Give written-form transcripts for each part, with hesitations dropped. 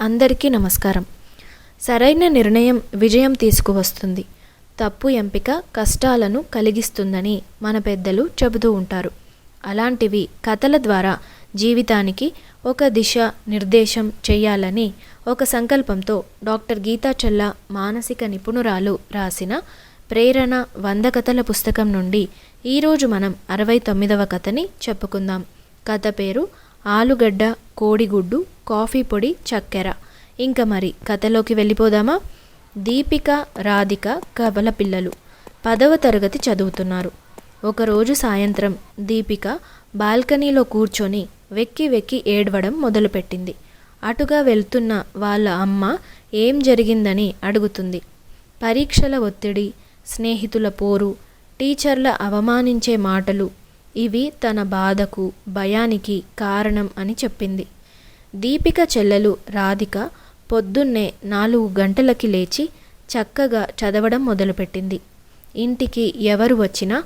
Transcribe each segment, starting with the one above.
అందరికీ నమస్కారం. సరైన నిర్ణయం విజయం తీసుకువస్తుంది. తప్పు ఎంపిక కష్టాలను కలిగిస్తుందని మన పెద్దలు చెబుతూ ఉంటారు. అలాంటివి కథల ద్వారా జీవితానికి ఒక దిశ నిర్దేశం చేయాలని ఒక సంకల్పంతో డాక్టర్ గీతా చల్లా మానసిక నిపుణురాలు రాసిన ప్రేరణ 100 కథల పుస్తకం నుండి ఈరోజు మనం 69వ కథని చెప్పుకుందాం. కథ పేరు ఆలుగడ్డ, కోడిగుడ్డు, కాఫీ పొడి, చక్కెర. ఇంకా మరి కథలోకి వెళ్ళిపోదామా? దీపిక, రాధిక కవల పిల్లలు 10వ తరగతి చదువుతున్నారు. ఒకరోజు సాయంత్రం దీపిక బాల్కనీలో కూర్చొని వెక్కి వెక్కి ఏడవడం మొదలుపెట్టింది. అటుగా వెళ్తున్న వాళ్ళ అమ్మ ఏం జరిగిందని అడుగుతుంది. పరీక్షల ఒత్తిడి, స్నేహితుల పోరు, టీచర్ల అవమానించే మాటలు ఇవి తన బాధకు, భయానికి కారణం అని చెప్పింది. దీపిక చెల్లెలు రాధిక పొద్దున్నే 4 గంటలకి లేచి చక్కగా చదవడం మొదలుపెట్టింది. ఇంటికి ఎవరు వచ్చినా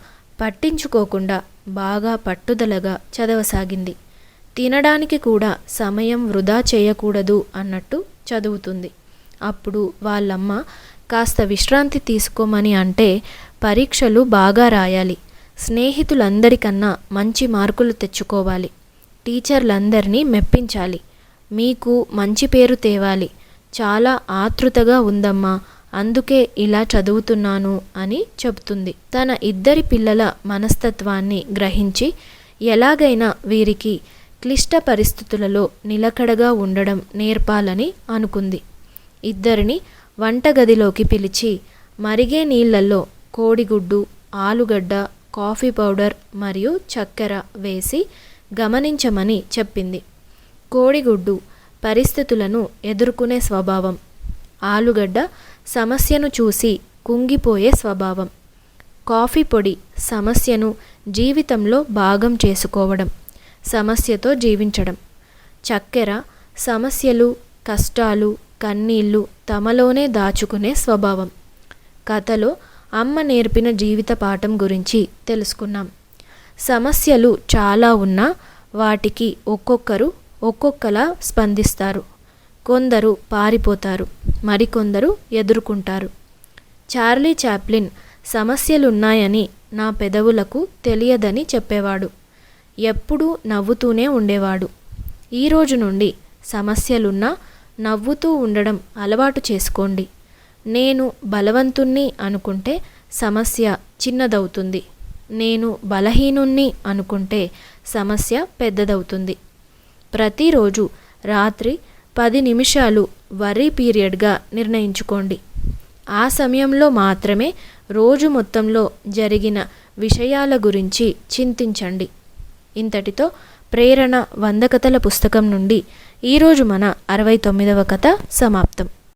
పట్టించుకోకుండా బాగా పట్టుదలగా చదవసాగింది. తినడానికి కూడా సమయం వృధా చేయకూడదు అన్నట్టు చదువుతుంది. అప్పుడు వాళ్ళమ్మ కాస్త విశ్రాంతి తీసుకోమని అంటే, పరీక్షలు బాగా రాయాలి, స్నేహితులందరికన్నా మంచి మార్కులు తెచ్చుకోవాలి, టీచర్లందరినీ మెప్పించాలి, మీకు మంచి పేరు తేవాలి, చాలా ఆతృతగా ఉందమ్మా, అందుకే ఇలా చదువుతున్నాను అని చెబుతుంది. తన 2 పిల్లల మనస్తత్వాన్ని గ్రహించి ఎలాగైనా వీరికి క్లిష్ట పరిస్థితులలో నిలకడగా ఉండడం నేర్పాలని అనుకుంది. 2 వంటగదిలోకి పిలిచి మరిగే నీళ్లలో కోడిగుడ్డు, ఆలుగడ్డ, కాఫీ పౌడర్ మరియు చక్కెర వేసి గమనించమని చెప్పింది. కోడిగుడ్డు పరిస్థితులను ఎదుర్కొనే స్వభావం, ఆలుగడ్డ సమస్యను చూసి కుంగిపోయే స్వభావం, కాఫీ పొడి సమస్యను జీవితంలో భాగం చేసుకోవడం, సమస్యతో జీవించడం, చక్కెర సమస్యలు, కష్టాలు, కన్నీళ్లు తమలోనే దాచుకునే స్వభావం. కథలో అమ్మ నేర్పిన జీవిత పాఠం గురించి తెలుసుకున్నాం. సమస్యలు చాలా ఉన్నా వాటికి ఒక్కొక్కరు ఒక్కొక్కలా స్పందిస్తారు. కొందరు పారిపోతారు, మరికొందరు ఎదుర్కొంటారు. చార్లీ చాప్లిన్ సమస్యలున్నాయని నా పెదవులకు తెలియదని చెప్పేవాడు. ఎప్పుడూ నవ్వుతూనే ఉండేవాడు. ఈరోజు నుండి సమస్యలున్నా నవ్వుతూ ఉండడం అలవాటు చేసుకోండి. నేను బలవంతుణ్ణి అనుకుంటే సమస్య చిన్నదవుతుంది, నేను బలహీనుణ్ణి అనుకుంటే సమస్య పెద్దదవుతుంది. ప్రతిరోజు రాత్రి 10 నిమిషాలు వర్రీ పీరియడ్గా నిర్ణయించుకోండి. ఆ సమయంలో మాత్రమే రోజు మొత్తంలో జరిగిన విషయాల గురించి చింతించండి. ఇంతటితో ప్రేరణ 100 కథల పుస్తకం నుండి ఈరోజు మన 69వ కథ సమాప్తం.